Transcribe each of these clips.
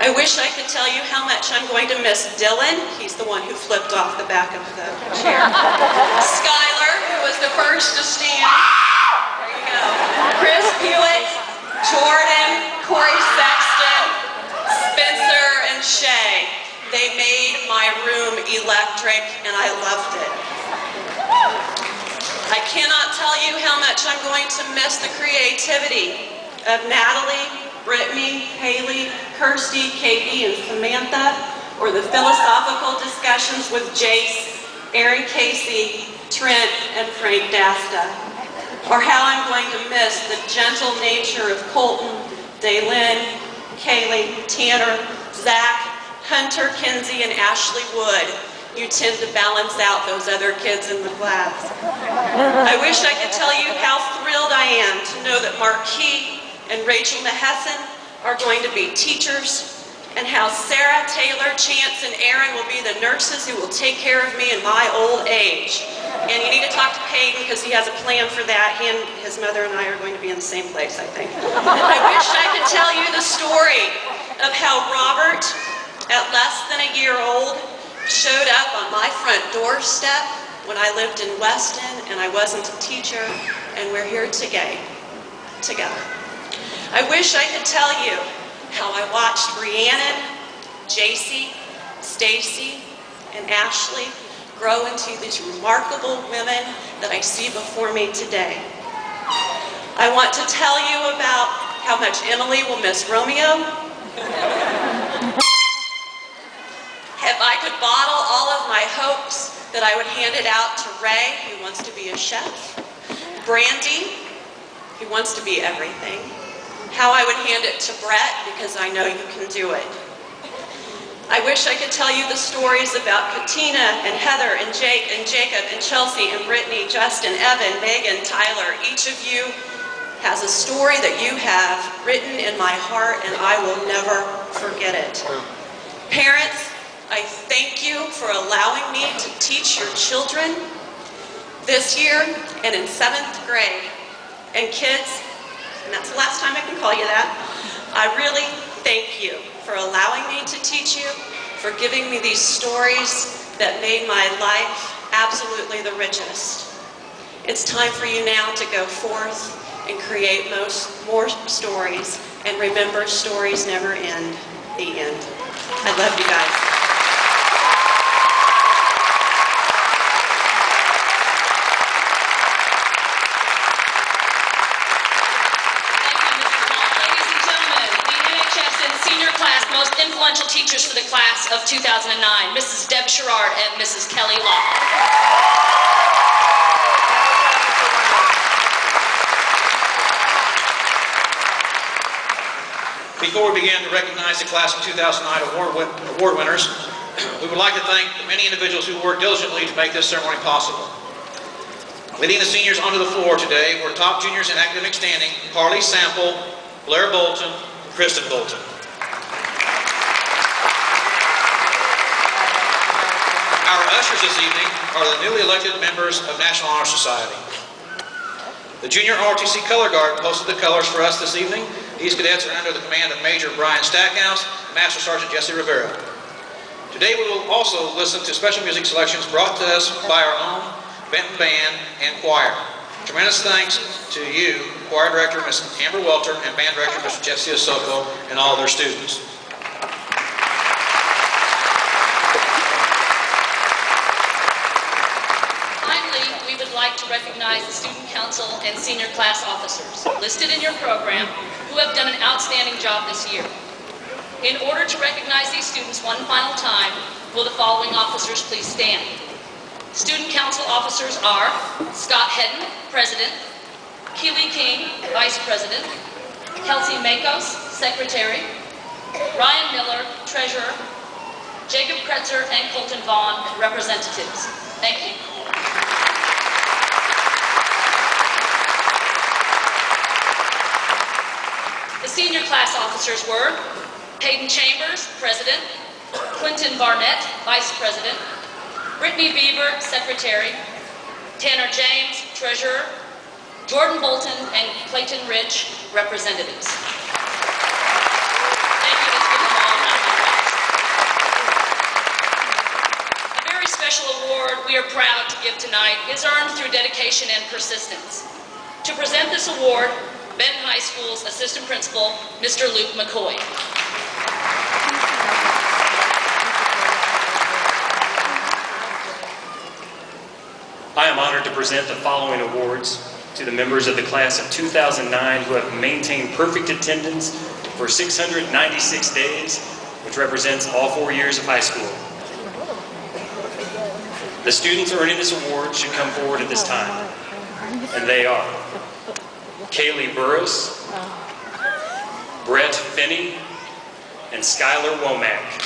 I wish I could tell you how much I'm going to miss Dylan. He's the one who flipped off the back of the chair. Skylar, who was the first to stand. There you go. Chris Hewitt, Jordan, Corey Sexton, Spencer, and Shay. They made my room electric, and I loved it. I cannot tell you how much I'm going to miss the creativity of Natalie, Brittany, Haley, Kirsty, Katie, and Samantha, or the philosophical discussions with Jace, Aaron Casey, Trent, and Frank Dasta, or how I'm going to miss the gentle nature of Colton, Daylin, Kaylee, Tanner, Zach, Hunter, Kinsey, and Ashley Wood. You tend to balance out those other kids in the class. I wish I could tell you how thrilled I am to know that Marquis and Rachel Mahessen are going to be teachers, and how Sarah, Taylor, Chance, and Aaron will be the nurses who will take care of me in my old age. And you need to talk to Peyton because he has a plan for that. He and his mother and I are going to be in the same place, I think. I wish I could tell you the story of how Robert, at less than a year old, showed up on my front doorstep when I lived in Weston and I wasn't a teacher, and we're here today, together. I wish I could tell you how I watched Rhiannon, JC, Stacy, and Ashley grow into these remarkable women that I see before me today. I want to tell you about how much Emily will miss Romeo. If I could bottle all of my hopes, that I would hand it out to Ray, who wants to be a chef, Brandy, who wants to be everything, how I would hand it to Brett, because I know you can do it. I wish I could tell you the stories about Katina and Heather and Jake and Jacob and Chelsea and Brittany, Justin, Evan, Megan, Tyler. Each of you has a story that you have written in my heart, and I will never forget it. Parents, I thank you for allowing me to teach your children this year and in 7th grade. And kids, and that's the last time I can call you that, I really thank you for allowing me to teach you, for giving me these stories that made my life absolutely the richest. It's time for you now to go forth and create more stories, and remember, stories never end. The end. I love you guys. Most influential teachers for the class of 2009, Mrs. Deb Sherrard and Mrs. Kelly Law. Before we begin to recognize the class of 2009 award winners, we would like to thank the many individuals who worked diligently to make this ceremony possible. Leading the seniors onto the floor today were top juniors in academic standing, Carly Sample, Blair Bolton, and Kristen Bolton. Our ushers this evening are the newly elected members of National Honor Society. The Junior ROTC Color Guard posted the colors for us this evening. These cadets are under the command of Major Brian Stackhouse and Master Sergeant Jesse Rivera. Today we will also listen to special music selections brought to us by our own Benton Band and Choir. Tremendous thanks to you, Choir Director Ms. Amber Welter and Band Director Mr. Jesse Osoko, and all their students. We would like to recognize the Student Council and Senior Class Officers listed in your program who have done an outstanding job this year. In order to recognize these students one final time, will the following officers please stand? Student Council officers are Scott Hedden, President, Keely King, Vice President, Kelsey Makos, Secretary, Ryan Miller, Treasurer, Jacob Kretzer and Colton Vaughn, Representatives. Thank you. The senior class officers were Hayden Chambers, President, Clinton Barnett, Vice President, Brittany Beaver, Secretary, Tanner James, Treasurer, Jordan Bolton, and Clayton Rich, Representatives. Thank you. Let's give them all a round. we are proud to give tonight is earned through dedication and persistence. To present this award, Benton High School's Assistant Principal, Mr. Luke McCoy. I am honored to present the following awards to the members of the class of 2009 who have maintained perfect attendance for 696 days, which represents all 4 years of high school. The students earning this award should come forward at this time, and they are Kaylee Burris, Brett Finney, and Skylar Womack.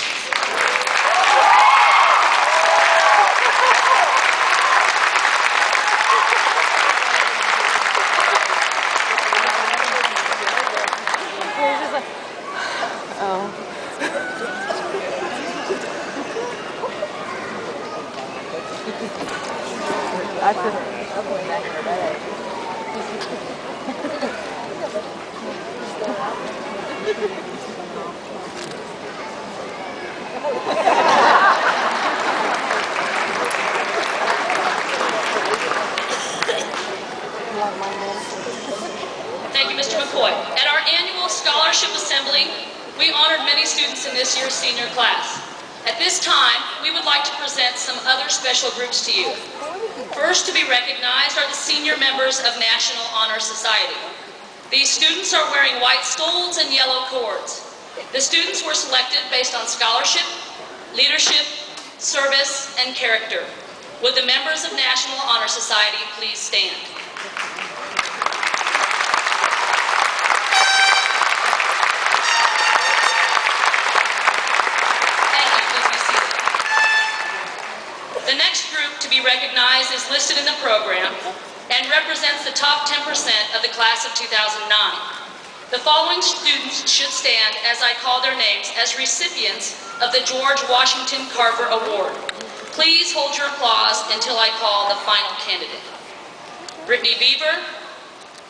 Thank you, Mr. McCoy. At our annual scholarship assembly, we honored many students in this year's senior class. At this time, we would like to present some other special groups to you. First to be recognized are the senior members of National Honor Society. These students are wearing white stoles and yellow cords. The students were selected based on scholarship, leadership, service, and character. Would the members of National Honor Society please stand? The next group to be recognized is listed in the program and represents the top 10% of the class of 2009. The following students should stand as I call their names as recipients of the George Washington Carver Award. Please hold your applause until I call the final candidate. Brittany Beaver,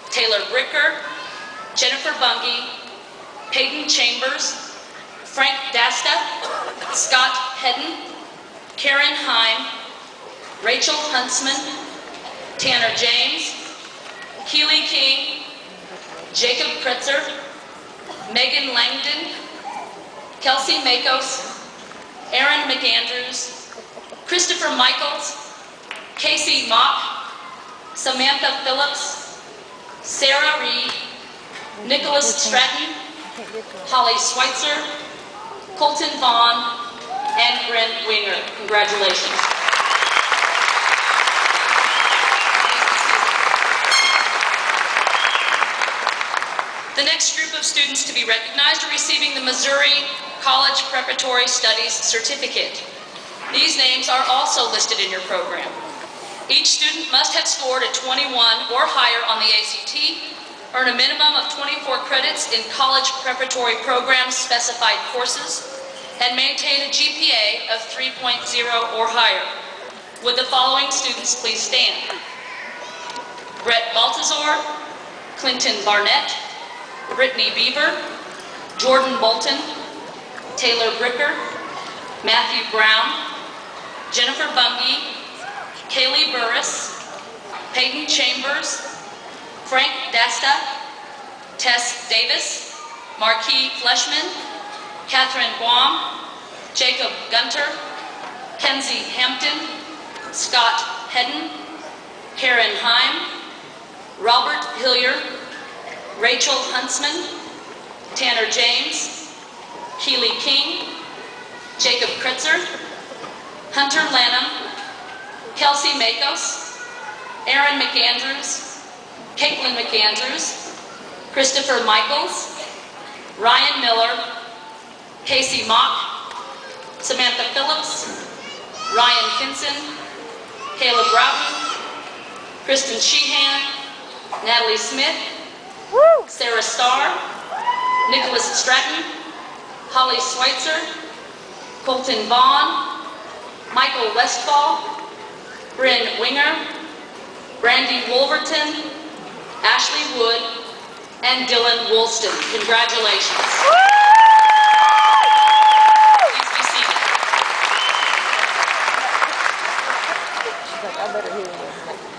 Taylor Bricker, Jennifer Bungie, Peyton Chambers, Frank Dasta, Scott Hedden, Karen Heim, Rachel Huntsman, Tanner James, Keely King, Jacob Kretzer, Megan Langdon, Kelsey Makos, Aaron McAndrews, Christopher Michaels, Casey Mock, Samantha Phillips, Sarah Reed, Nicholas Stratton, Holly Schweitzer, Colton Vaughn, and Brent Winger. Congratulations. The next group of students to be recognized are receiving the Missouri College Preparatory Studies Certificate. These names are also listed in your program. Each student must have scored a 21 or higher on the ACT, earn a minimum of 24 credits in college preparatory programs specified courses, and maintain a GPA of 3.0 or higher. Would the following students please stand? Brett Baltazar, Clinton Barnett, Brittany Beaver, Jordan Bolton, Taylor Bricker, Matthew Brown, Jennifer Bungie, Kaylee Burris, Peyton Chambers, Frank Dasta, Tess Davis, Marquis Fleshman, Catherine Guam, Jacob Gunter, Kenzie Hampton, Scott Hedden, Karen Heim, Robert Hillier, Rachel Huntsman, Tanner James, Keely King, Jacob Kretzer, Hunter Lanham, Kelsey Makos, Aaron McAndrews, Caitlin McAndrews, Christopher Michaels, Ryan Miller, Casey Mock, Samantha Phillips, Ryan Kinson, Caleb Broughton, Kristen Sheehan, Natalie Smith, Sarah Starr, Nicholas Stratton, Holly Schweitzer, Colton Vaughn, Michael Westfall, Bryn Winger, Brandy Wolverton, Ashley Wood, and Dylan Woolston. Congratulations. like, I better hear him.